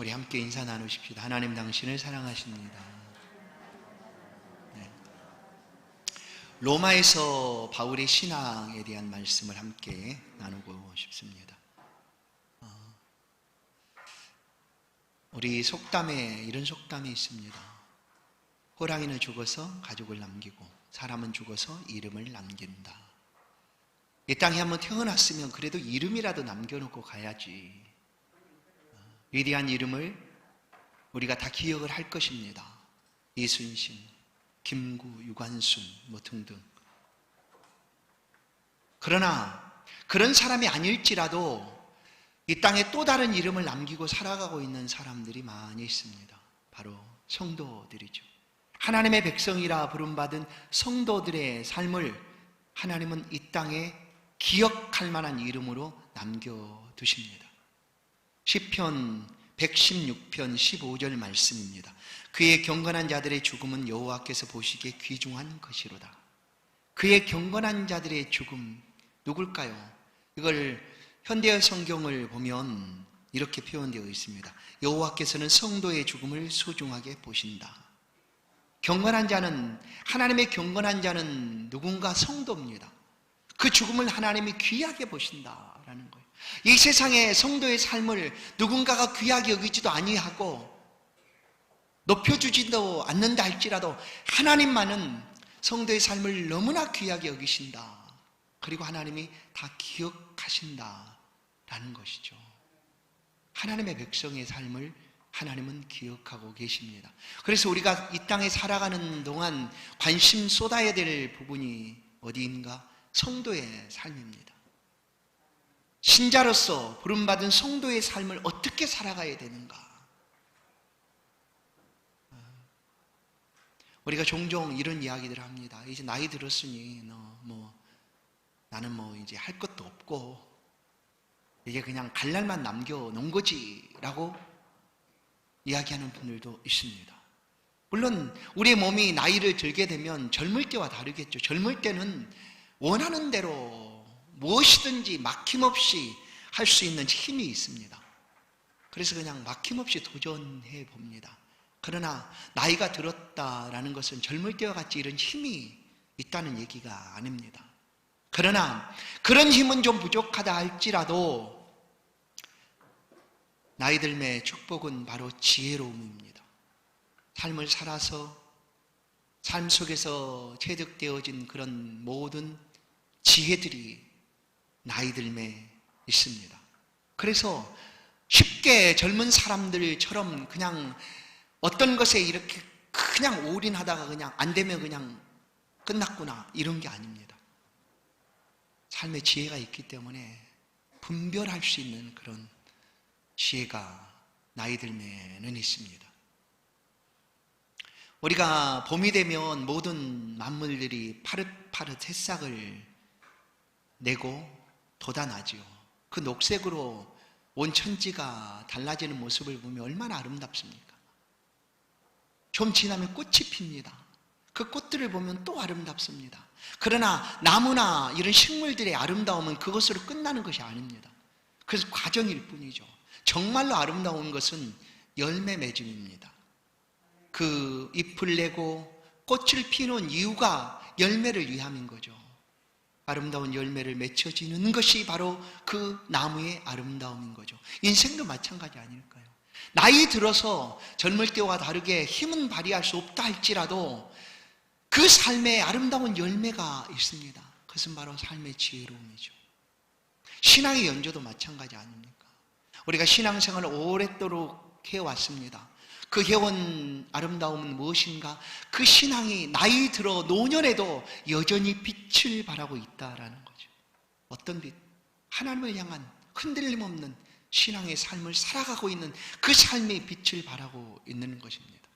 우리 함께 인사 나누십시다. 하나님 당신을 사랑하십니다. 네. 로마에서 바울의 신앙에 대한 말씀을 함께 나누고 싶습니다. 우리 속담에 이런 속담이 있습니다. 호랑이는 죽어서 가족을 남기고 사람은 죽어서 이름을 남긴다. 이 땅에 한번 태어났으면 그래도 이름이라도 남겨놓고 가야지. 위대한 이름을 우리가 다 기억을 할 것입니다. 이순신, 김구, 유관순 등등. 그러나 그런 사람이 아닐지라도 이 땅에 또 다른 이름을 남기고 살아가고 있는 사람들이 많이 있습니다. 바로 성도들이죠. 하나님의 백성이라 부름받은 성도들의 삶을 하나님은 이 땅에 기억할 만한 이름으로 남겨두십니다. 시편 116편 15절 말씀입니다. 그의 경건한 자들의 죽음은 여호와께서 보시기에 귀중한 것이로다. 그의 경건한 자들의 죽음 누굴까요? 이걸 현대어 성경을 보면 이렇게 표현되어 있습니다. 여호와께서는 성도의 죽음을 소중하게 보신다. 경건한 자는, 하나님의 경건한 자는 누군가 성도입니다. 그 죽음을 하나님이 귀하게 보신다라는 거예요. 이 세상의 성도의 삶을 누군가가 귀하게 여기지도 아니하고 높여주지도 않는다 할지라도 하나님만은 성도의 삶을 너무나 귀하게 여기신다. 그리고 하나님이 다 기억하신다라는 것이죠. 하나님의 백성의 삶을 하나님은 기억하고 계십니다. 그래서 우리가 이 땅에 살아가는 동안 관심 쏟아야 될 부분이 어디인가? 성도의 삶입니다. 신자로서 부름받은 성도의 삶을 어떻게 살아가야 되는가? 우리가 종종 이런 이야기들을 합니다. 이제 나이 들었으니 나는 이제 할 것도 없고 이제 그냥 갈 날만 남겨놓은 거지 라고 이야기하는 분들도 있습니다. 물론 우리의 몸이 나이를 들게 되면 젊을 때와 다르겠죠. 젊을 때는 원하는 대로 무엇이든지 막힘없이 할 수 있는 힘이 있습니다. 그래서 그냥 막힘없이 도전해 봅니다. 그러나 나이가 들었다라는 것은 젊을 때와 같이 이런 힘이 있다는 얘기가 아닙니다. 그러나 그런 힘은 좀 부족하다 할지라도 나이 들매 축복은 바로 지혜로움입니다. 삶을 살아서 삶 속에서 체득되어진 그런 모든 지혜들이 나이 들매 있습니다. 그래서 쉽게 젊은 사람들처럼 그냥 어떤 것에 이렇게 그냥 올인하다가 그냥 안 되면 그냥 끝났구나 이런 게 아닙니다. 삶의 지혜가 있기 때문에 분별할 수 있는 그런 지혜가 나이 들매는 있습니다. 우리가 봄이 되면 모든 만물들이 파릇파릇 새싹을 내고 돋아나지요. 그 녹색으로 온 천지가 달라지는 모습을 보면 얼마나 아름답습니까? 좀 지나면 꽃이 핍니다. 그 꽃들을 보면 또 아름답습니다. 그러나 나무나 이런 식물들의 아름다움은 그것으로 끝나는 것이 아닙니다. 그래서 과정일 뿐이죠. 정말로 아름다운 것은 열매 맺음입니다. 그 잎을 내고 꽃을 피우는 이유가 열매를 위함인 거죠. 아름다운 열매를 맺혀지는 것이 바로 그 나무의 아름다움인 거죠. 인생도 마찬가지 아닐까요? 나이 들어서 젊을 때와 다르게 힘은 발휘할 수 없다 할지라도 그 삶에 아름다운 열매가 있습니다. 그것은 바로 삶의 지혜로움이죠. 신앙의 연조도 마찬가지 아닙니까? 우리가 신앙생활을 오랫도록 해왔습니다. 그 해온 아름다움은 무엇인가? 그 신앙이 나이 들어 노년에도 여전히 빛을 발하고 있다라는 거죠. 어떤 빛? 하나님을 향한 흔들림 없는 신앙의 삶을 살아가고 있는 그 삶의 빛을 발하고 있는 것입니다.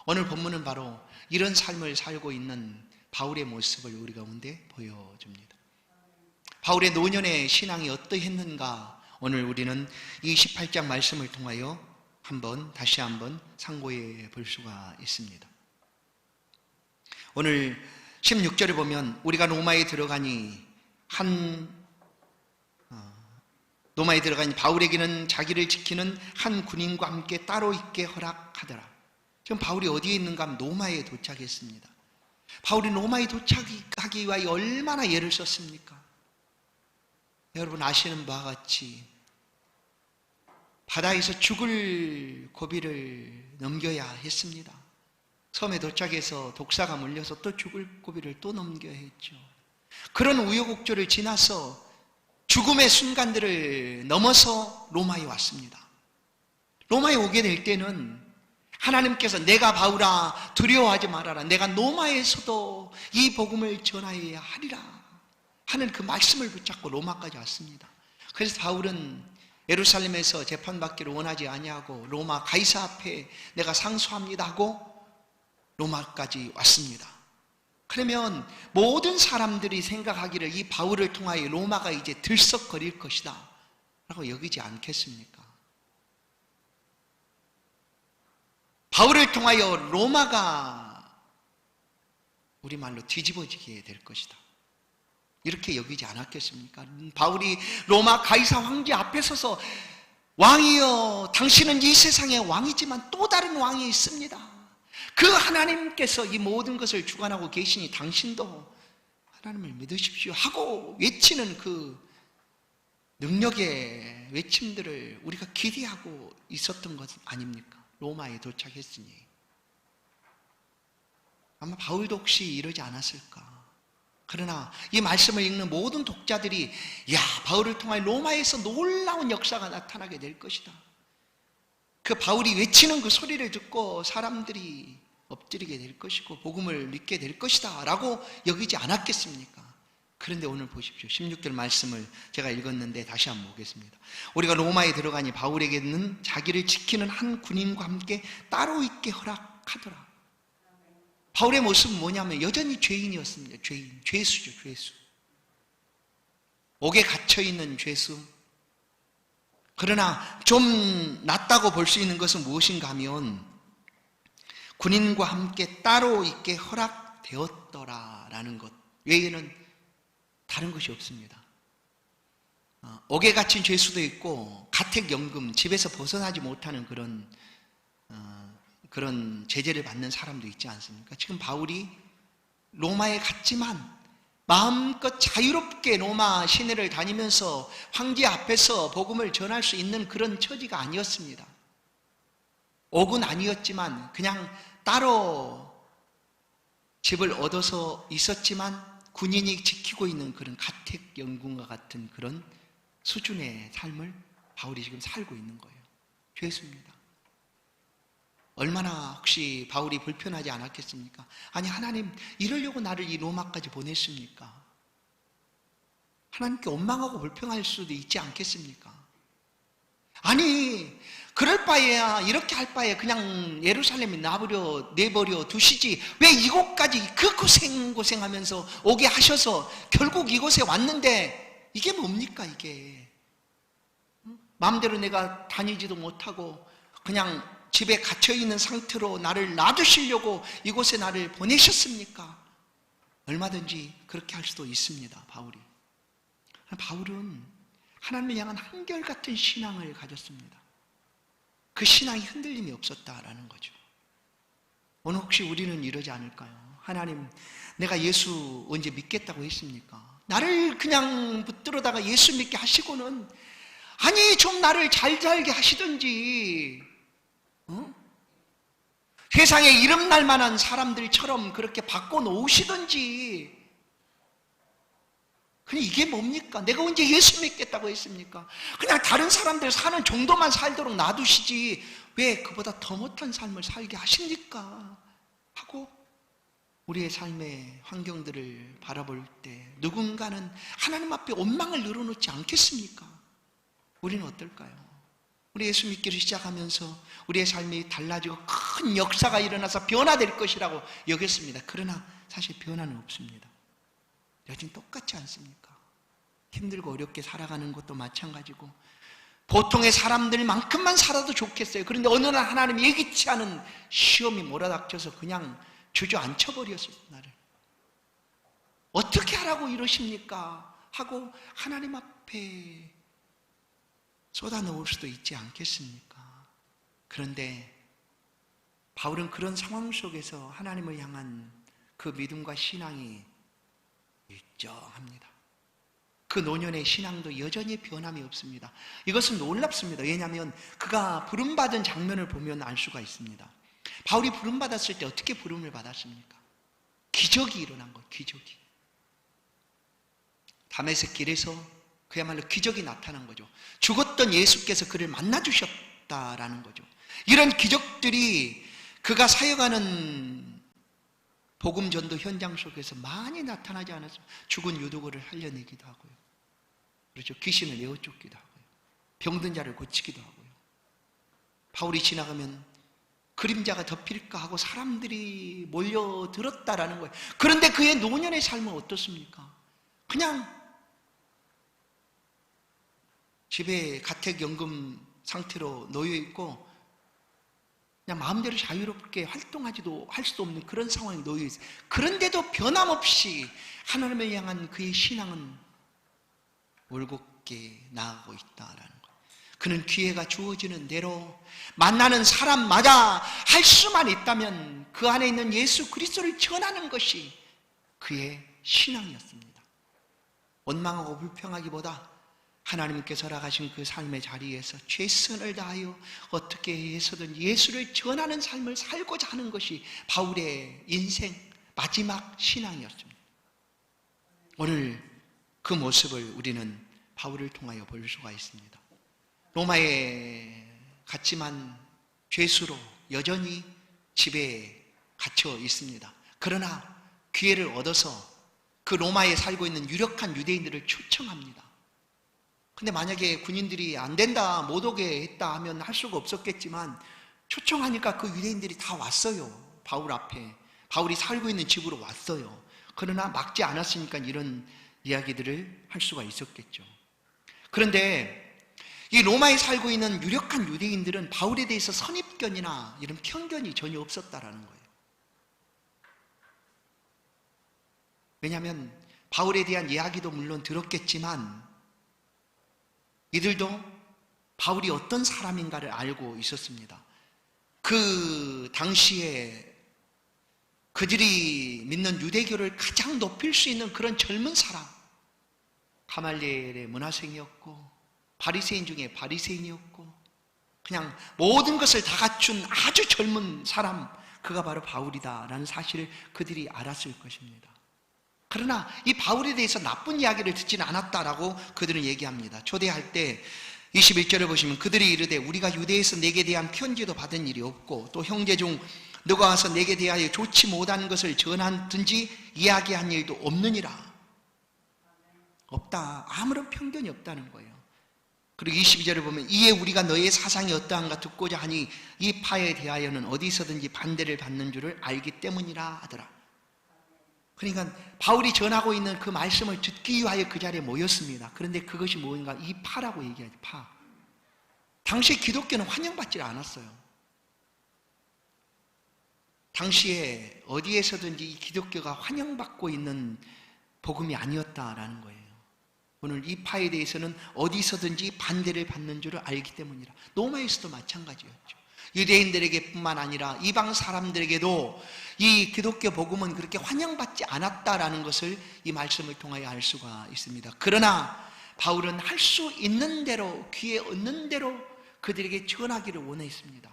오늘 본문은 바로 이런 삶을 살고 있는 바울의 모습을 우리 가운데 보여줍니다. 바울의 노년의 신앙이 어떠했는가? 오늘 우리는 28장 말씀을 통하여 다시 한번 상고해 볼 수가 있습니다. 오늘 16절을 보면 우리가 로마에 들어가니 한 로마에 들어간 바울에게는 자기를 지키는 한 군인과 함께 따로 있게 허락하더라. 지금 바울이 어디에 있는가 하면 로마에 도착했습니다. 바울이 로마에 도착하기 위하여 얼마나 애를 썼습니까? 여러분 아시는 바와 같이 바다에서 죽을 고비를 넘겨야 했습니다. 섬에 도착해서 독사가 물려서 또 죽을 고비를 또 넘겨야 했죠. 그런 우여곡절을 지나서 죽음의 순간들을 넘어서 로마에 왔습니다. 로마에 오게 될 때는 하나님께서 내가 바울아 두려워하지 말아라, 내가 로마에서도 이 복음을 전하여야 하리라 하는 그 말씀을 붙잡고 로마까지 왔습니다. 그래서 바울은 예루살렘에서 재판받기를 원하지 아니하고 로마 가이사 앞에 내가 상소합니다 하고 로마까지 왔습니다. 그러면 모든 사람들이 생각하기를 이 바울을 통하여 로마가 이제 들썩거릴 것이다 라고 여기지 않겠습니까? 바울을 통하여 로마가 우리말로 뒤집어지게 될 것이다 이렇게 여기지 않았겠습니까? 바울이 로마 가이사 황제 앞에 서서 왕이여 당신은 이 세상의 왕이지만 또 다른 왕이 있습니다. 그 하나님께서 이 모든 것을 주관하고 계시니 당신도 하나님을 믿으십시오 하고 외치는 그 능력의 외침들을 우리가 기대하고 있었던 것 아닙니까? 로마에 도착했으니 아마 바울도 혹시 이러지 않았을까? 그러나 이 말씀을 읽는 모든 독자들이 야, 바울을 통하여 로마에서 놀라운 역사가 나타나게 될 것이다. 그 바울이 외치는 그 소리를 듣고 사람들이 엎드리게 될 것이고 복음을 믿게 될 것이다 라고 여기지 않았겠습니까? 그런데 오늘 보십시오. 16절 말씀을 제가 읽었는데 다시 한번 보겠습니다. 우리가 로마에 들어가니 바울에게는 자기를 지키는 한 군인과 함께 따로 있게 허락하더라. 바울의 모습은 뭐냐면 여전히 죄인이었습니다. 죄수죠, 죄수. 옥에 갇혀있는 죄수. 그러나 좀 낫다고 볼 수 있는 것은 무엇인가 하면 군인과 함께 따로 있게 허락되었더라라는 것 외에는 다른 것이 없습니다. 옥에 갇힌 죄수도 있고 가택연금, 집에서 벗어나지 못하는 그런 제재를 받는 사람도 있지 않습니까? 지금 바울이 로마에 갔지만 마음껏 자유롭게 로마 시내를 다니면서 황제 앞에서 복음을 전할 수 있는 그런 처지가 아니었습니다. 옥은 아니었지만 그냥 따로 집을 얻어서 있었지만 군인이 지키고 있는 그런 가택연금과 같은 그런 수준의 삶을 바울이 지금 살고 있는 거예요. 죄수입니다. 얼마나 혹시 바울이 불편하지 않았겠습니까? 아니 하나님 이러려고 나를 이 로마까지 보냈습니까? 하나님께 원망하고 불평할 수도 있지 않겠습니까? 아니 그럴 바에야 이렇게 할 바에 그냥 예루살렘에 내버려 두시지 왜 이곳까지 그 고생하면서 오게 하셔서 결국 이곳에 왔는데 이게 뭡니까 이게? 마음대로 내가 다니지도 못하고 그냥 집에 갇혀있는 상태로 나를 놔두시려고 이곳에 나를 보내셨습니까? 얼마든지 그렇게 할 수도 있습니다. 바울은 하나님을 향한 한결같은 신앙을 가졌습니다. 그 신앙이 흔들림이 없었다라는 거죠. 오늘 혹시 우리는 이러지 않을까요? 하나님, 내가 예수 언제 믿겠다고 했습니까? 나를 그냥 붙들어다가 예수 믿게 하시고는 아니 좀 나를 잘 살게 하시든지 세상에 이름 날 만한 사람들처럼 그렇게 바꿔놓으시든지 그냥 이게 뭡니까? 내가 언제 예수 믿겠다고 했습니까? 그냥 다른 사람들 사는 정도만 살도록 놔두시지 왜 그보다 더 못한 삶을 살게 하십니까? 하고 우리의 삶의 환경들을 바라볼 때 누군가는 하나님 앞에 원망을 늘어놓지 않겠습니까? 우리는 어떨까요? 우리 예수 믿기를 시작하면서 우리의 삶이 달라지고 큰 역사가 일어나서 변화될 것이라고 여겼습니다. 그러나 사실 변화는 없습니다. 여전히 똑같지 않습니까? 힘들고 어렵게 살아가는 것도 마찬가지고 보통의 사람들만큼만 살아도 좋겠어요. 그런데 어느 날 하나님이 예기치 않은 시험이 몰아닥쳐서 그냥 주저앉혀버렸어요. 나를 어떻게 하라고 이러십니까? 하고 하나님 앞에 쏟아 놓을 수도 있지 않겠습니까? 그런데 바울은 그런 상황 속에서 하나님을 향한 그 믿음과 신앙이 일정합니다. 그 노년의 신앙도 여전히 변함이 없습니다. 이것은 놀랍습니다. 왜냐하면 그가 부름받은 장면을 보면 알 수가 있습니다. 바울이 부름받았을 때 어떻게 부름을 받았습니까? 기적이 일어난 거예요. 기적이. 다메섹 길에서 그야말로 기적이 나타난 거죠. 죽었던 예수께서 그를 만나주셨다라는 거죠. 이런 기적들이 그가 사역하는 복음 전도 현장 속에서 많이 나타나지 않았습니까? 죽은 유두고를 살려내기도 하고요. 그렇죠. 귀신을 내어 쫓기도 하고요. 병든 자를 고치기도 하고요. 바울이 지나가면 그림자가 덮일까 하고 사람들이 몰려들었다라는 거예요. 그런데 그의 노년의 삶은 어떻습니까? 그냥 집에 가택연금 상태로 놓여있고 그냥 마음대로 자유롭게 활동하지도 할 수도 없는 그런 상황에 놓여있어요. 그런데도 변함없이 하나님을 향한 그의 신앙은 올곧게 나아가고 있다라는 거예요. 그는 기회가 주어지는 대로 만나는 사람마다 할 수만 있다면 그 안에 있는 예수 그리스도를 전하는 것이 그의 신앙이었습니다. 원망하고 불평하기보다 하나님께서 허락하신 그 삶의 자리에서 최선을 다하여 어떻게 해서든 예수를 전하는 삶을 살고자 하는 것이 바울의 인생 마지막 신앙이었습니다. 오늘 그 모습을 우리는 바울을 통하여 볼 수가 있습니다. 로마에 갔지만 죄수로 여전히 집에 갇혀 있습니다. 그러나 기회를 얻어서 그 로마에 살고 있는 유력한 유대인들을 초청합니다. 근데 만약에 군인들이 안 된다, 못 오게 했다 하면 할 수가 없었겠지만 초청하니까 그 유대인들이 다 왔어요. 바울 앞에. 바울이 살고 있는 집으로 왔어요. 그러나 막지 않았으니까 이런 이야기들을 할 수가 있었겠죠. 그런데 이 로마에 살고 있는 유력한 유대인들은 바울에 대해서 선입견이나 이런 편견이 전혀 없었다라는 거예요. 왜냐하면 바울에 대한 이야기도 물론 들었겠지만 이들도 바울이 어떤 사람인가를 알고 있었습니다. 그 당시에 그들이 믿는 유대교를 가장 높일 수 있는 그런 젊은 사람, 가말리엘의 문화생이었고 바리새인 중에 바리새인이었고 그냥 모든 것을 다 갖춘 아주 젊은 사람, 그가 바로 바울이다라는 사실을 그들이 알았을 것입니다. 그러나 이 바울에 대해서 나쁜 이야기를 듣지는 않았다라고 그들은 얘기합니다. 초대할 때 21절을 보시면 그들이 이르되 우리가 유대에서 내게 대한 편지도 받은 일이 없고 또 형제 중 너가 와서 내게 대하여 좋지 못한 것을 전하든지 이야기한 일도 없느니라. 없다. 아무런 편견이 없다는 거예요. 그리고 22절을 보면 이에 우리가 너의 사상이 어떠한가 듣고자 하니 이 파에 대하여는 어디서든지 반대를 받는 줄을 알기 때문이라 하더라. 그러니까 바울이 전하고 있는 그 말씀을 듣기 위하여 그 자리에 모였습니다. 그런데 그것이 뭔가 이 파라고 얘기하죠. 파. 당시 기독교는 환영받지 않았어요. 당시에 어디에서든지 이 기독교가 환영받고 있는 복음이 아니었다라는 거예요. 오늘 이 파에 대해서는 어디서든지 반대를 받는 줄을 알기 때문이라. 로마에서도 마찬가지였죠. 유대인들에게 뿐만 아니라 이방 사람들에게도 이 기독교 복음은 그렇게 환영받지 않았다라는 것을 이 말씀을 통하여 알 수가 있습니다. 그러나 바울은 할 수 있는 대로, 기회 얻는 대로 그들에게 전하기를 원했습니다.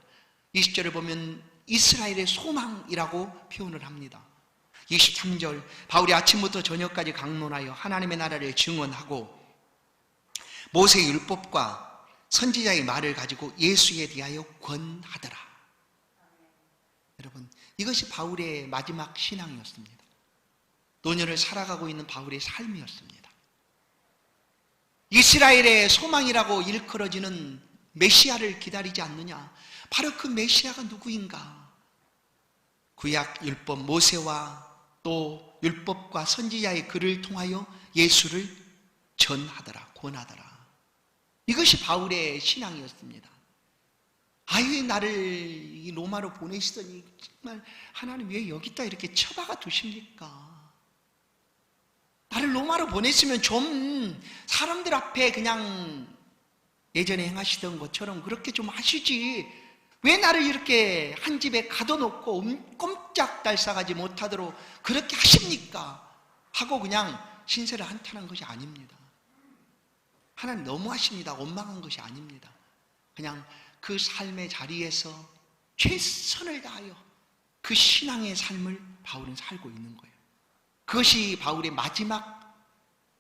20절을 보면 이스라엘의 소망이라고 표현을 합니다. 23절 바울이 아침부터 저녁까지 강론하여 하나님의 나라를 증언하고 모세의 율법과 선지자의 말을 가지고 예수에 대하여 권하더라. 여러분, 이것이 바울의 마지막 신앙이었습니다. 노년을 살아가고 있는 바울의 삶이었습니다. 이스라엘의 소망이라고 일컬어지는 메시아를 기다리지 않느냐? 바로 그 메시아가 누구인가? 구약 율법 모세와 또 율법과 선지자의 글을 통하여 예수를 전하더라, 권하더라. 이것이 바울의 신앙이었습니다. 아유, 나를 이 로마로 보내시더니 정말 하나님 왜 여기다 이렇게 처박아 두십니까? 나를 로마로 보냈으면 좀 사람들 앞에 그냥 예전에 행하시던 것처럼 그렇게 좀 하시지, 왜 나를 이렇게 한 집에 가둬놓고 꼼짝달싹하지 못하도록 그렇게 하십니까? 하고 그냥 신세를 한탄한 것이 아닙니다. 하나님 너무하십니다. 원망한 것이 아닙니다. 그냥 그 삶의 자리에서 최선을 다하여 그 신앙의 삶을 바울은 살고 있는 거예요. 그것이 바울의 마지막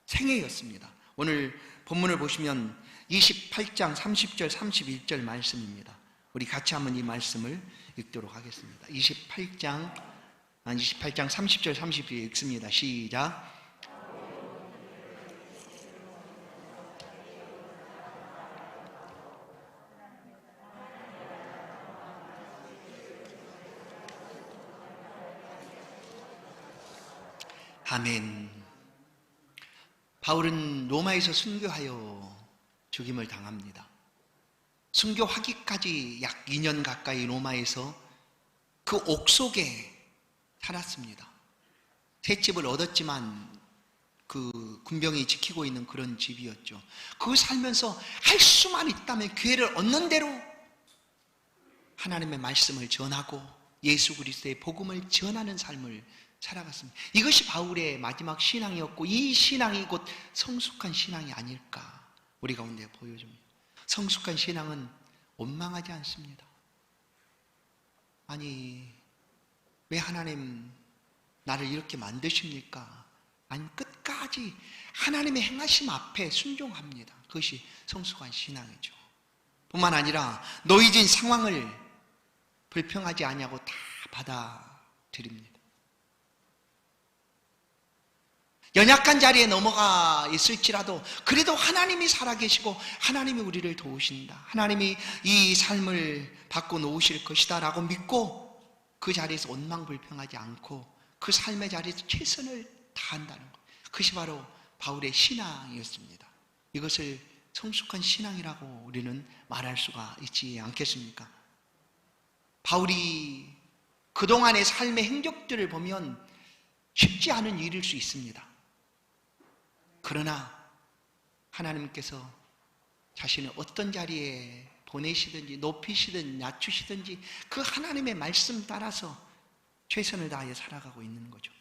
생애였습니다. 오늘 본문을 보시면 28장 30절 31절 말씀입니다. 우리 같이 한번 이 말씀을 읽도록 하겠습니다. 28장 30절 31절 읽습니다. 시작. 아멘. 바울은 로마에서 순교하여 죽임을 당합니다. 순교하기까지 약 2년 가까이 로마에서 그 옥속에 살았습니다. 새 집을 얻었지만 그 군병이 지키고 있는 그런 집이었죠. 그 살면서 할 수만 있다면 기회를 얻는 대로 하나님의 말씀을 전하고 예수 그리스도의 복음을 전하는 삶을 살아갔습니다. 이것이 바울의 마지막 신앙이었고, 이 신앙이 곧 성숙한 신앙이 아닐까 우리 가운데 보여줍니다. 성숙한 신앙은 원망하지 않습니다. 아니, 왜 하나님 나를 이렇게 만드십니까? 아니, 끝까지 하나님의 행하심 앞에 순종합니다. 그것이 성숙한 신앙이죠. 뿐만 아니라 놓여진 상황을 불평하지 아니하고 다 받아들입니다. 연약한 자리에 넘어가 있을지라도 그래도 하나님이 살아계시고 하나님이 우리를 도우신다, 하나님이 이 삶을 바꿔 놓으실 것이다 라고 믿고 그 자리에서 원망 불평하지 않고 그 삶의 자리에서 최선을 다한다는 것, 그것이 바로 바울의 신앙이었습니다. 이것을 성숙한 신앙이라고 우리는 말할 수가 있지 않겠습니까? 바울이 그동안의 삶의 행적들을 보면 쉽지 않은 일일 수 있습니다. 그러나 하나님께서 자신을 어떤 자리에 보내시든지 높이시든지 낮추시든지 그 하나님의 말씀 따라서 최선을 다하여 살아가고 있는 거죠.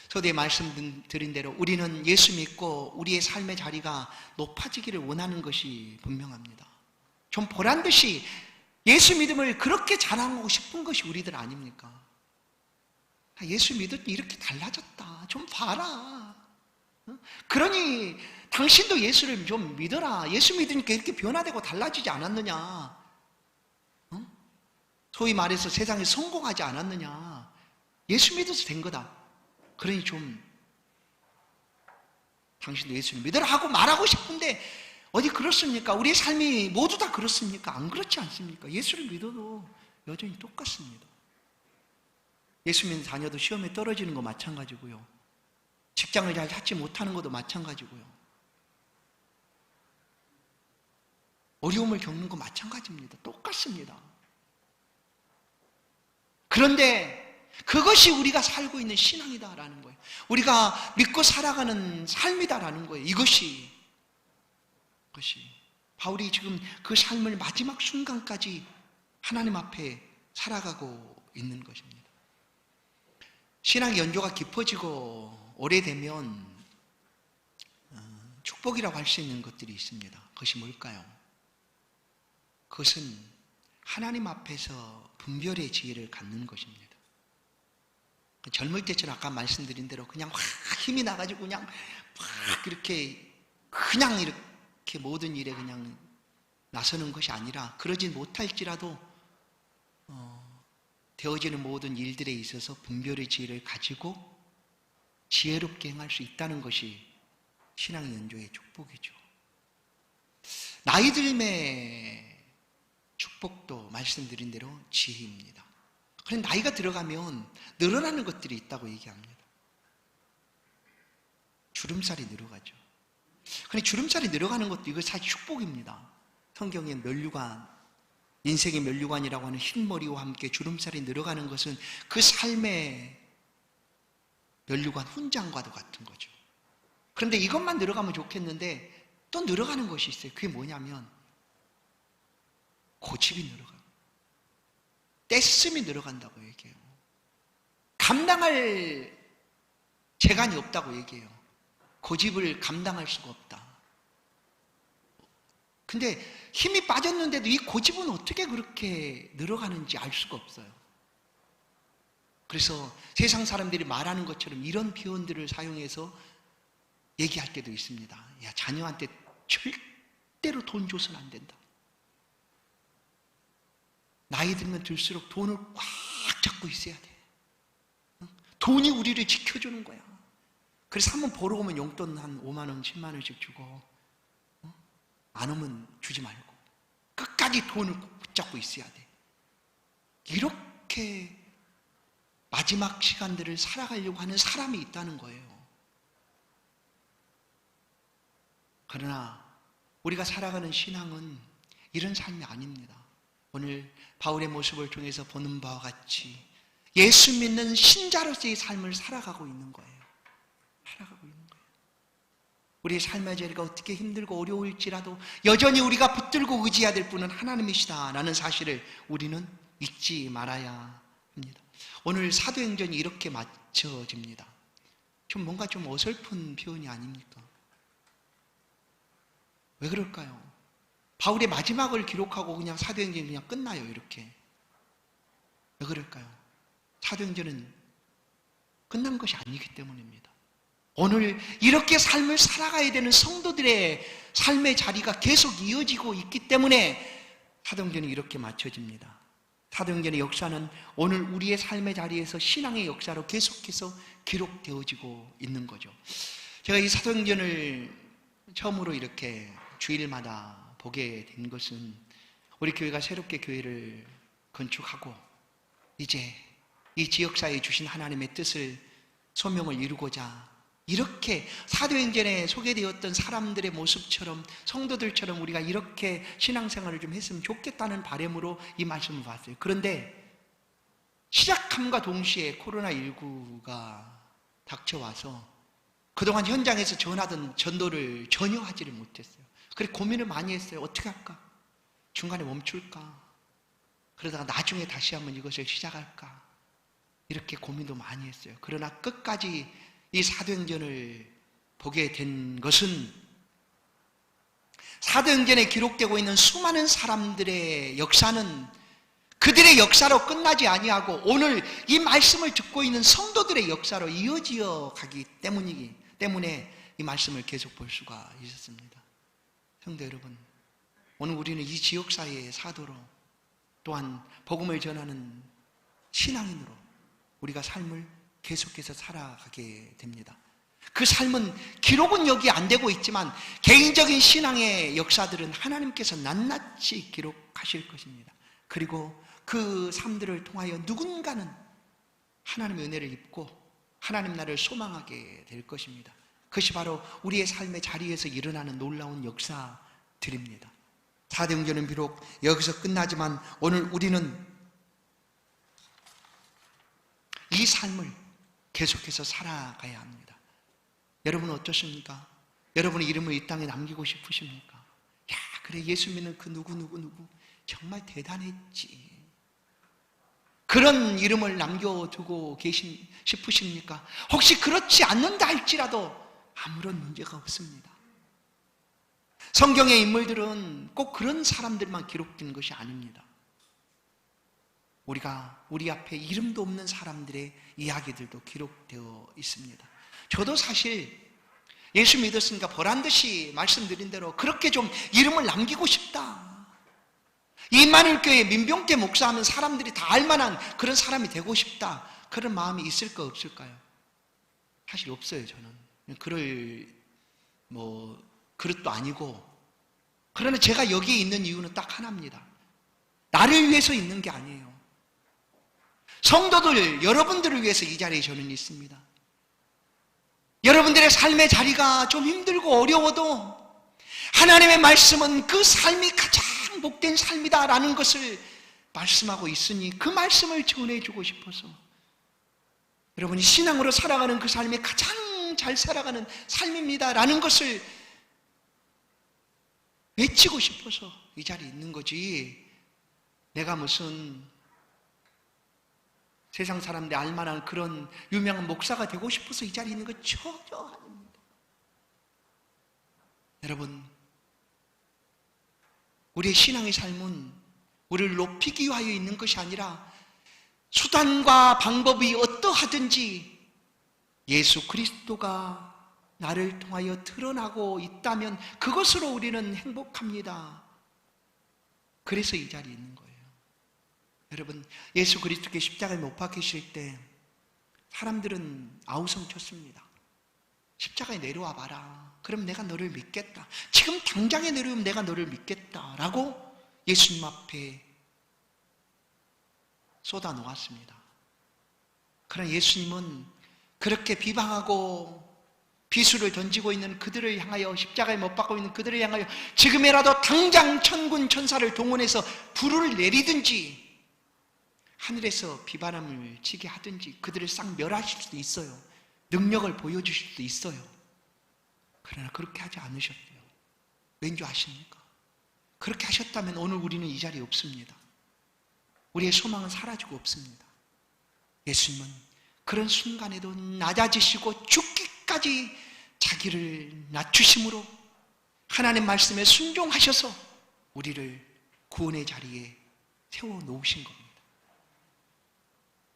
서두에 말씀드린 대로 우리는 예수 믿고 우리의 삶의 자리가 높아지기를 원하는 것이 분명합니다. 좀 보란듯이 예수 믿음을 그렇게 자랑하고 싶은 것이 우리들 아닙니까? 예수 믿었더니 이렇게 달라졌다, 좀 봐라. 그러니 당신도 예수를 좀 믿어라. 예수 믿으니까 이렇게 변화되고 달라지지 않았느냐? 소위 말해서 세상에 성공하지 않았느냐? 예수 믿어서 된 거다. 그러니 좀 당신도 예수를 믿어라 하고 말하고 싶은데 어디 그렇습니까? 우리의 삶이 모두 다 그렇습니까? 안 그렇지 않습니까? 예수를 믿어도 여전히 똑같습니다. 예수 믿는 자녀도 시험에 떨어지는 거 마찬가지고요. 직장을 잘 찾지 못하는 것도 마찬가지고요. 어려움을 겪는 거 마찬가지입니다. 똑같습니다. 그런데 그것이 우리가 살고 있는 신앙이다라는 거예요. 우리가 믿고 살아가는 삶이다라는 거예요. 이것이 바울이 지금 그 삶을 마지막 순간까지 하나님 앞에 살아가고 있는 것입니다. 신앙의 연조가 깊어지고 오래되면 축복이라고 할 수 있는 것들이 있습니다. 그것이 뭘까요? 그것은 하나님 앞에서 분별의 지혜를 갖는 것입니다. 젊을 때처럼 아까 말씀드린 대로 그냥 확 힘이 나가지고 그냥 막 이렇게 모든 일에 그냥 나서는 것이 아니라, 그러지 못할지라도 되어지는 모든 일들에 있어서 분별의 지혜를 가지고 지혜롭게 행할 수 있다는 것이 신앙의 연조의 축복이죠. 나이 들매 축복도 말씀드린 대로 지혜입니다. 그런데 나이가 들어가면 늘어나는 것들이 있다고 얘기합니다. 주름살이 늘어가죠. 그런데 주름살이 늘어가는 것도 이거 사실 축복입니다. 성경의 면류관, 인생의 면류관이라고 하는 흰머리와 함께 주름살이 늘어가는 것은 그 삶의 면류관 훈장과도 같은 거죠. 그런데 이것만 늘어가면 좋겠는데 또 늘어가는 것이 있어요. 그게 뭐냐면 고집이 늘어가고 떼쓰미 늘어간다고 얘기해요. 감당할 재간이 없다고 얘기해요. 고집을 감당할 수가 없다. 근데 힘이 빠졌는데도 이 고집은 어떻게 그렇게 늘어가는지 알 수가 없어요. 그래서 세상 사람들이 말하는 것처럼 이런 표현들을 사용해서 얘기할 때도 있습니다. 야, 자녀한테 절대로 돈 줘서는 안 된다. 나이 들면 들수록 돈을 꽉 잡고 있어야 돼. 돈이 우리를 지켜주는 거야. 그래서 한번 보러 오면 용돈 한 5만 원, 10만 원씩 주고 안 오면 주지 말고 끝까지 돈을 붙잡고 있어야 돼. 이렇게 마지막 시간들을 살아가려고 하는 사람이 있다는 거예요. 그러나 우리가 살아가는 신앙은 이런 삶이 아닙니다. 오늘 바울의 모습을 통해서 보는 바와 같이 예수 믿는 신자로서의 삶을 살아가고 있는 거예요. 살아가고 있는 거예요. 우리의 삶의 자리가 어떻게 힘들고 어려울지라도 여전히 우리가 붙들고 의지해야 될 분은 하나님이시다라는 사실을 우리는 잊지 말아야 합니다. 오늘 사도행전이 이렇게 맞춰집니다. 좀 뭔가 좀 어설픈 표현이 아닙니까? 왜 그럴까요? 바울의 마지막을 기록하고 그냥 사도행전이 그냥 끝나요, 이렇게. 왜 그럴까요? 사도행전은 끝난 것이 아니기 때문입니다. 오늘 이렇게 삶을 살아가야 되는 성도들의 삶의 자리가 계속 이어지고 있기 때문에 사도행전이 이렇게 맞춰집니다. 사도행전의 역사는 오늘 우리의 삶의 자리에서 신앙의 역사로 계속해서 기록되어지고 있는 거죠. 제가 이 사도행전을 처음으로 이렇게 주일마다 보게 된 것은 우리 교회가 새롭게 교회를 건축하고 이제 이 지역사회에 주신 하나님의 뜻을 소명을 이루고자 이렇게 사도행전에 소개되었던 사람들의 모습처럼 성도들처럼 우리가 이렇게 신앙생활을 좀 했으면 좋겠다는 바람으로 이 말씀을 봤어요. 그런데 시작함과 동시에 코로나19가 닥쳐와서 그동안 현장에서 전하던 전도를 전혀 하지를 못했어요. 그래서 고민을 많이 했어요. 어떻게 할까? 중간에 멈출까? 그러다가 나중에 다시 한번 이것을 시작할까? 이렇게 고민도 많이 했어요. 그러나 끝까지 이 사도행전을 보게 된 것은 사도행전에 기록되고 있는 수많은 사람들의 역사는 그들의 역사로 끝나지 아니하고 오늘 이 말씀을 듣고 있는 성도들의 역사로 이어지어 가기 때문에 이 말씀을 계속 볼 수가 있었습니다. 성도 여러분, 오늘 우리는 이 지역사회의 사도로 또한 복음을 전하는 신앙인으로 우리가 삶을 계속해서 살아가게 됩니다. 그 삶은 기록은 여기 안 되고 있지만 개인적인 신앙의 역사들은 하나님께서 낱낱이 기록하실 것입니다. 그리고 그 삶들을 통하여 누군가는 하나님의 은혜를 입고 하나님 나라를 소망하게 될 것입니다. 그것이 바로 우리의 삶의 자리에서 일어나는 놀라운 역사들입니다. 사도행전은 비록 여기서 끝나지만 오늘 우리는 이 삶을 계속해서 살아가야 합니다. 여러분은 어떠십니까? 여러분의 이름을 이 땅에 남기고 싶으십니까? 야, 그래, 예수 믿는 그 누구 정말 대단했지. 그런 이름을 남겨두고 싶으십니까? 혹시 그렇지 않는다 할지라도 아무런 문제가 없습니다. 성경의 인물들은 꼭 그런 사람들만 기록된 것이 아닙니다. 우리 앞에 이름도 없는 사람들의 이야기들도 기록되어 있습니다. 저도 사실 예수 믿었으니까 보란듯이 말씀드린 대로 그렇게 좀 이름을 남기고 싶다. 임마누엘교회 민병태 목사하면 사람들이 다 알만한 그런 사람이 되고 싶다. 그런 마음이 있을까 없을까요? 사실 없어요. 저는 그럴 그릇도 아니고. 그러나 제가 여기에 있는 이유는 딱 하나입니다. 나를 위해서 있는 게 아니에요. 성도들 여러분들을 위해서 이 자리에 저는 있습니다. 여러분들의 삶의 자리가 좀 힘들고 어려워도 하나님의 말씀은 그 삶이 가장 복된 삶이다라는 것을 말씀하고 있으니 그 말씀을 전해주고 싶어서 여러분이 신앙으로 살아가는 그 삶이 가장 잘 살아가는 삶입니다라는 것을 외치고 싶어서 이 자리에 있는 거지. 내가 무슨 세상 사람들이 알만한 그런 유명한 목사가 되고 싶어서 이 자리에 있는 거 전혀 아닙니다. 여러분, 우리의 신앙의 삶은 우리를 높이기 위하여 있는 것이 아니라 수단과 방법이 어떠하든지 예수 그리스도가 나를 통하여 드러나고 있다면 그것으로 우리는 행복합니다. 그래서 이 자리에 있는 거예요. 여러분, 예수 그리스도께 십자가에 못 박히실 때 사람들은 아우성 쳤습니다. 십자가에 내려와 봐라. 그럼 내가 너를 믿겠다. 지금 당장에 내려오면 내가 너를 믿겠다. 라고 예수님 앞에 쏟아 놓았습니다. 그러나 예수님은 그렇게 비방하고 비수를 던지고 있는 그들을 향하여, 십자가에 못 박고 있는 그들을 향하여 지금이라도 당장 천군 천사를 동원해서 불을 내리든지 하늘에서 비바람을 치게 하든지 그들을 싹 멸하실 수도 있어요. 능력을 보여주실 수도 있어요. 그러나 그렇게 하지 않으셨대요. 왠지 아십니까? 그렇게 하셨다면 오늘 우리는 이 자리에 없습니다. 우리의 소망은 사라지고 없습니다. 예수님은 그런 순간에도 낮아지시고 죽기까지 자기를 낮추심으로 하나님 말씀에 순종하셔서 우리를 구원의 자리에 세워놓으신 겁니다.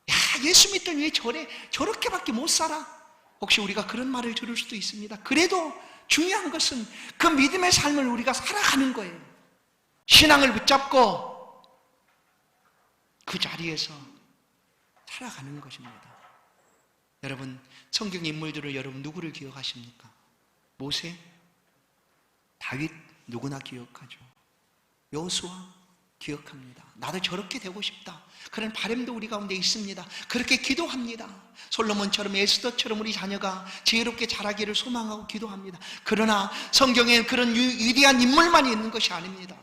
야, 예수 믿더니 왜 저렇게밖에 못 살아? 혹시 우리가 그런 말을 들을 수도 있습니다. 그래도 중요한 것은 그 믿음의 삶을 우리가 살아가는 거예요. 신앙을 붙잡고 그 자리에서 살아가는 것입니다. 여러분, 성경 인물들을 여러분 누구를 기억하십니까? 모세, 다윗 누구나 기억하죠. 여호수아 기억합니다. 나도 저렇게 되고 싶다. 그런 바람도 우리 가운데 있습니다. 그렇게 기도합니다. 솔로몬처럼 에스더처럼 우리 자녀가 지혜롭게 자라기를 소망하고 기도합니다. 그러나 성경에 그런 위대한 인물만이 있는 것이 아닙니다.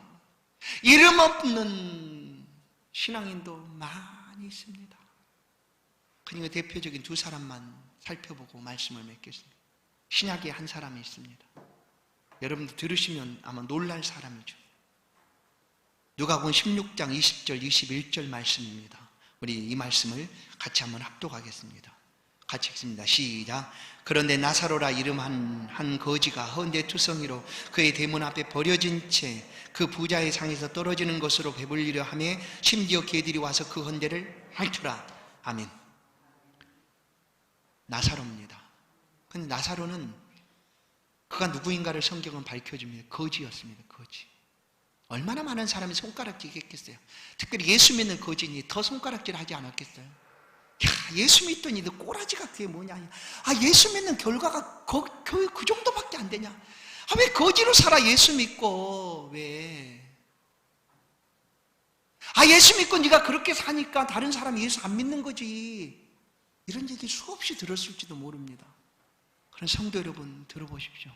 이름 없는 신앙인도 많이 있습니다. 그러니까 대표적인 두 사람만 살펴보고 말씀을 맺겠습니다. 신약에 한 사람이 있습니다. 여러분들 들으시면 아마 놀랄 사람이죠. 누가복음 16장 20절 21절 말씀입니다. 우리 이 말씀을 같이 한번 합독하겠습니다. 같이 읽습니다. 시작. 그런데 나사로라 이름 한 거지가 헌데 투성이로 그의 대문 앞에 버려진 채 그 부자의 상에서 떨어지는 것으로 배불리려 하며 심지어 개들이 와서 그 헌데를 핥으라. 아멘. 나사로입니다. 근데 나사로는 그가 누구인가를 성경은 밝혀줍니다. 거지였습니다. 거지. 얼마나 많은 사람이 손가락질했겠어요. 특별히 예수 믿는 거지니 더 손가락질 하지 않았겠어요. 야, 예수 믿더니 너 꼬라지가 그게 뭐냐. 아, 예수 믿는 결과가 그 정도밖에 안 되냐. 아, 왜 거지로 살아 예수 믿고. 왜? 아, 예수 믿고 네가 그렇게 사니까 다른 사람이 예수 안 믿는 거지. 이런 얘기 수없이 들었을지도 모릅니다. 그런 성도 여러분 들어보십시오.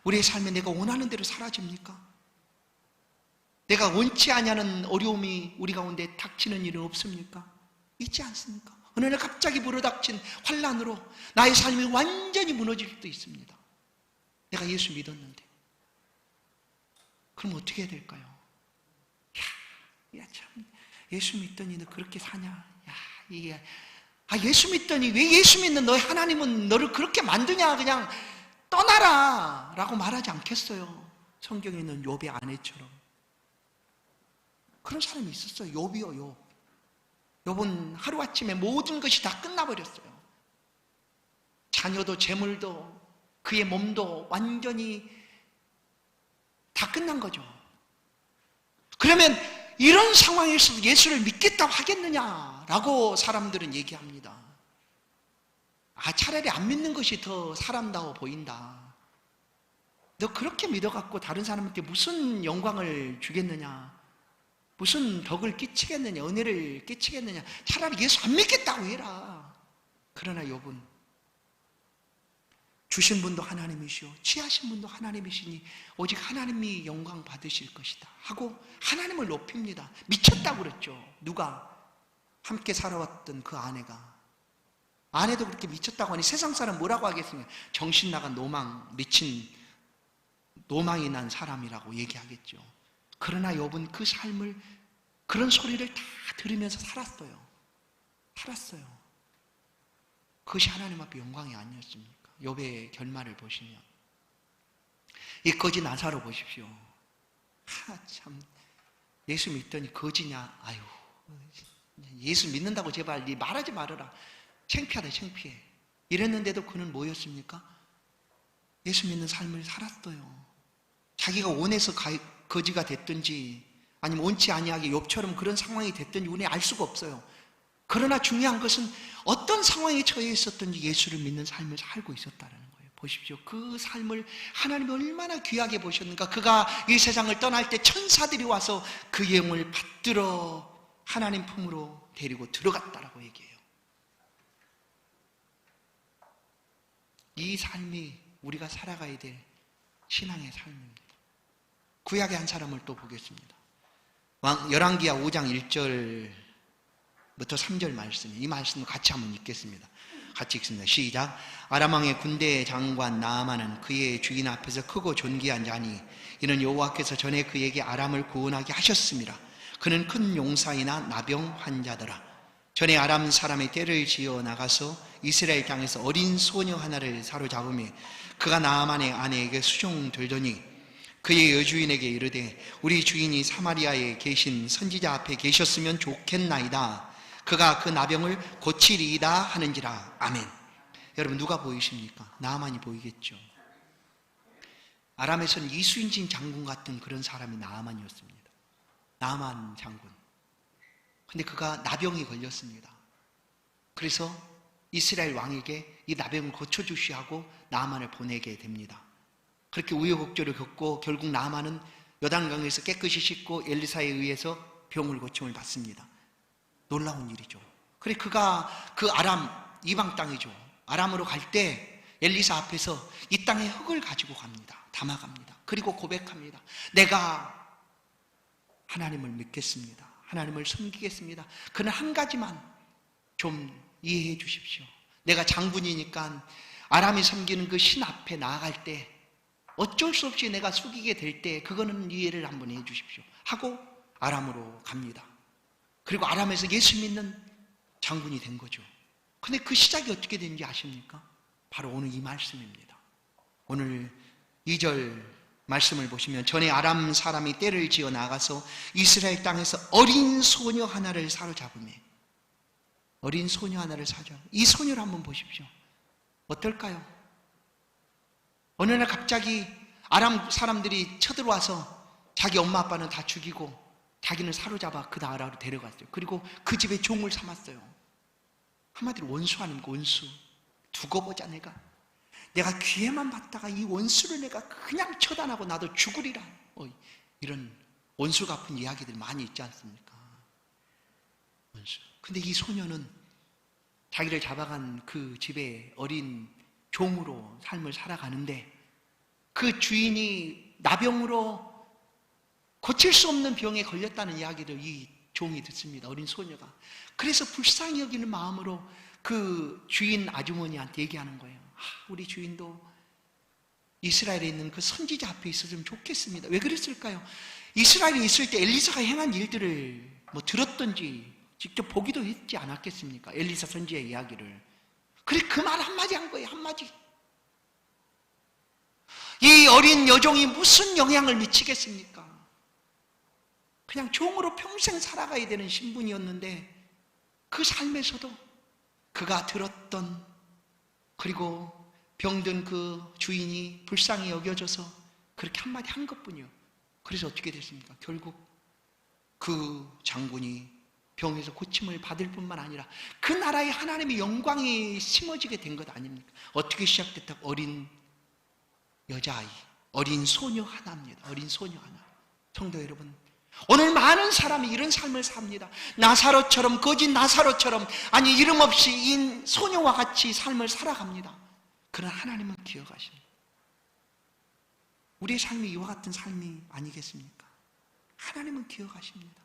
우리의 삶에 내가 원하는 대로 사라집니까? 내가 원치 않냐는 어려움이 우리 가운데 닥치는 일은 없습니까? 있지 않습니까? 어느 날 갑자기 불어닥친 환난으로 나의 삶이 완전히 무너질 수도 있습니다. 내가 예수 믿었는데. 그럼 어떻게 해야 될까요? 야, 참, 예수 믿더니 너 그렇게 사냐? 야, 이게, 예수 믿더니 왜 예수 믿는 너의 하나님은 너를 그렇게 만드냐? 그냥 떠나라! 라고 말하지 않겠어요? 성경에 있는 욥의 아내처럼. 그런 사람이 있었어요. 욥이요, 욥. 욥은 하루아침에 모든 것이 다 끝나버렸어요. 자녀도 재물도 그의 몸도 완전히 다 끝난 거죠. 그러면 이런 상황에서 예수를 믿겠다고 하겠느냐라고 사람들은 얘기합니다. 차라리 안 믿는 것이 더 사람다워 보인다. 너 그렇게 믿어갖고 다른 사람한테 무슨 영광을 주겠느냐, 무슨 덕을 끼치겠느냐, 은혜를 끼치겠느냐. 차라리 예수 안 믿겠다고 해라. 그러나 욥은 주신 분도 하나님이시오, 취하신 분도 하나님이시니 오직 하나님이 영광 받으실 것이다 하고 하나님을 높입니다. 미쳤다고 그랬죠. 누가? 함께 살아왔던 그 아내도 그렇게 미쳤다고 하니 세상 사람 뭐라고 하겠습니까? 정신 나간 미친 노망이 난 사람이라고 얘기하겠죠. 그러나 욥은 그 삶을 그런 소리를 다 들으면서 살았어요. 그것이 하나님 앞에 영광이 아니었습니까? 욥의 결말을 보시면 이 거지 나사로 보십시오. 참 예수 믿더니 거지냐? 아유, 예수 믿는다고 제발 말하지 말아라. 창피하다, 창피해. 이랬는데도 그는 뭐였습니까? 예수 믿는 삶을 살았어요. 자기가 원해서 거지가 됐든지 아니면 원치 아니하게 욥처럼 그런 상황이 됐든지 우리는 알 수가 없어요. 그러나 중요한 것은 어떤 상황에 처해 있었든지 예수를 믿는 삶을 살고 있었다는 거예요. 보십시오. 그 삶을 하나님이 얼마나 귀하게 보셨는가. 그가 이 세상을 떠날 때 천사들이 와서 그 영을 받들어 하나님 품으로 데리고 들어갔다라고 얘기해요. 이 삶이 우리가 살아가야 될 신앙의 삶입니다. 구약의 한 사람을 또 보겠습니다. 열왕기하 5장 1절부터 3절 말씀, 이 말씀을 같이 한번 읽겠습니다. 같이 읽습니다. 시작. 아람왕의 군대 장관 나아만은 그의 주인 앞에서 크고 존귀한 자니 이는 여호와께서 전에 그에게 아람을 구원하게 하셨습니다. 그는 큰 용사이나 나병 환자더라. 전에 아람 사람의 떼를 지어 나가서 이스라엘 땅에서 어린 소녀 하나를 사로잡으며 그가 나아만의 아내에게 수종들더니 그의 여주인에게 이르되 우리 주인이 사마리아에 계신 선지자 앞에 계셨으면 좋겠나이다. 그가 그 나병을 고치리이다 하는지라. 아멘. 여러분 누가 보이십니까? 나아만이 보이겠죠. 아람에서는 이수인진 장군 같은 그런 사람이 나아만이었습니다. 나아만 장군. 근데 그가 나병이 걸렸습니다. 그래서 이스라엘 왕에게 이 나병을 고쳐주시 하고 나아만을 보내게 됩니다. 그렇게 우여곡절을 겪고 결국 나아만은 요단강에서 깨끗이 씻고 엘리사에 의해서 병을 고침을 받습니다. 놀라운 일이죠. 그래 그가 그 아람 이방 땅이죠. 아람으로 갈 때 엘리사 앞에서 이 땅의 흙을 가지고 갑니다. 담아갑니다. 그리고 고백합니다. 내가 하나님을 믿겠습니다. 하나님을 섬기겠습니다. 그는 한 가지만 좀 이해해 주십시오. 내가 장군이니까 아람이 섬기는 그 신 앞에 나아갈 때 어쩔 수 없이 내가 숙이게 될 때 그거는 이해를 한번 해 주십시오 하고 아람으로 갑니다. 그리고 아람에서 예수 믿는 장군이 된 거죠. 근데 그 시작이 어떻게 되는지 아십니까? 바로 오늘 이 말씀입니다. 오늘 2절 말씀을 보시면 전에 아람 사람이 떼를 지어 나가서 이스라엘 땅에서 어린 소녀 하나를 사로잡으며 어린 소녀 하나를 사로잡으며 이 소녀를 한번 보십시오. 어떨까요? 어느 날 갑자기 아람 사람들이 쳐들어와서 자기 엄마 아빠는 다 죽이고 자기는 사로잡아 그 나라로 데려갔어요. 그리고 그 집에 종을 삼았어요. 한마디로 원수 아닙니까? 원수. 두고 보자. 내가 기회만 봤다가 이 원수를 내가 그냥 처단하고 나도 죽으리라. 이런 원수 같은 이야기들 많이 있지 않습니까? 원수. 근데 이 소녀는 자기를 잡아간 그 집에 어린 종으로 삶을 살아가는데 그 주인이 나병으로 고칠 수 없는 병에 걸렸다는 이야기를 이 종이 듣습니다. 어린 소녀가. 그래서 불쌍히 여기는 마음으로 그 주인 아주머니한테 얘기하는 거예요. 우리 주인도 이스라엘에 있는 그 선지자 앞에 있었으면 좋겠습니다. 왜 그랬을까요? 이스라엘에 있을 때 엘리사가 행한 일들을 들었던지 직접 보기도 했지 않았겠습니까? 엘리사 선지자의 이야기를. 그래 그 말 한마디 한 거예요. 한마디. 이 어린 여종이 무슨 영향을 미치겠습니까? 그냥 종으로 평생 살아가야 되는 신분이었는데 그 삶에서도 그가 들었던 그리고 병든 그 주인이 불쌍히 여겨져서 그렇게 한마디 한 것뿐이요. 그래서 어떻게 됐습니까? 결국 그 장군이 병에서 고침을 받을 뿐만 아니라 그 나라에 하나님의 영광이 심어지게 된 것 아닙니까? 어떻게 시작됐다? 어린 여자아이, 어린 소녀 하나입니다. 어린 소녀 하나. 성도 여러분, 오늘 많은 사람이 이런 삶을 삽니다. 나사로처럼, 거짓 나사로처럼, 아니 이름 없이 이 소녀와 같이 삶을 살아갑니다. 그러나 하나님은 기억하십니다. 우리의 삶이 이와 같은 삶이 아니겠습니까? 하나님은 기억하십니다.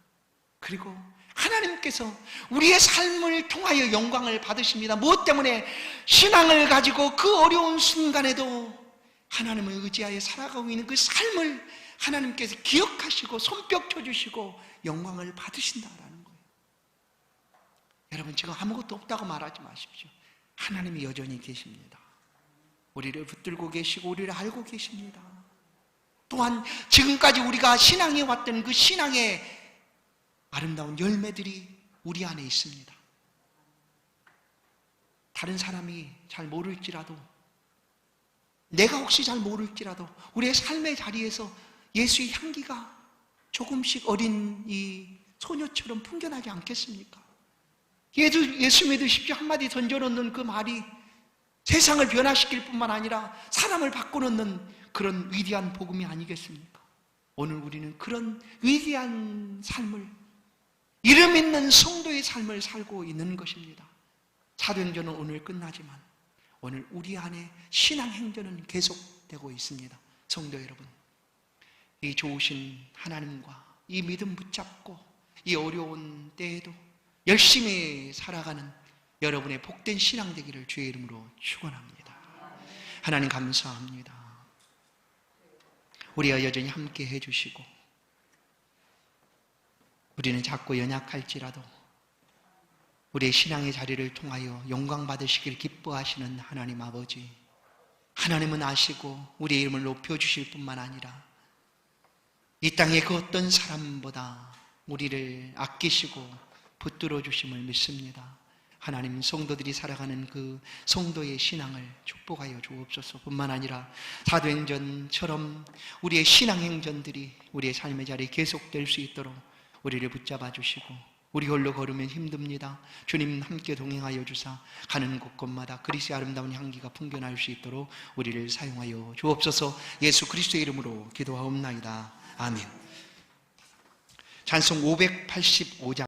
그리고 하나님께서 우리의 삶을 통하여 영광을 받으십니다. 무엇 때문에? 신앙을 가지고 그 어려운 순간에도 하나님을 의지하여 살아가고 있는 그 삶을 하나님께서 기억하시고 손뼉 쳐주시고 영광을 받으신다라는 거예요. 여러분, 지금 아무것도 없다고 말하지 마십시오. 하나님이 여전히 계십니다. 우리를 붙들고 계시고 우리를 알고 계십니다. 또한 지금까지 우리가 신앙해 왔던 그 신앙의 아름다운 열매들이 우리 안에 있습니다. 다른 사람이 잘 모를지라도, 내가 혹시 잘 모를지라도 우리의 삶의 자리에서 예수의 향기가 조금씩 어린 이 소녀처럼 풍겨나지 않겠습니까? 예수 믿으십시오 한마디 던져놓는 그 말이 세상을 변화시킬 뿐만 아니라 사람을 바꿔놓는 그런 위대한 복음이 아니겠습니까? 오늘 우리는 그런 위대한 삶을, 이름 있는 성도의 삶을 살고 있는 것입니다. 사도행전은 오늘 끝나지만 오늘 우리 안에 신앙 행전은 계속되고 있습니다. 성도 여러분, 이 좋으신 하나님과 이 믿음 붙잡고 이 어려운 때에도 열심히 살아가는 여러분의 복된 신앙 되기를 주의 이름으로 축원합니다. 하나님 감사합니다. 우리와 여전히 함께 해주시고, 우리는 자꾸 연약할지라도 우리의 신앙의 자리를 통하여 영광 받으시길 기뻐하시는 하나님 아버지, 하나님은 아시고 우리의 이름을 높여주실 뿐만 아니라 이 땅의 그 어떤 사람보다 우리를 아끼시고 붙들어 주심을 믿습니다. 하나님, 성도들이 살아가는 그 성도의 신앙을 축복하여 주옵소서. 뿐만 아니라 사도행전처럼 우리의 신앙 행전들이 우리의 삶의 자리에 계속될 수 있도록 우리를 붙잡아 주시고, 우리 홀로 걸으면 힘듭니다. 주님 함께 동행하여 주사 가는 곳곳마다 그리스도의 아름다운 향기가 풍겨날 수 있도록 우리를 사용하여 주옵소서. 예수 그리스도의 이름으로 기도하옵나이다. 아멘. 찬송 585장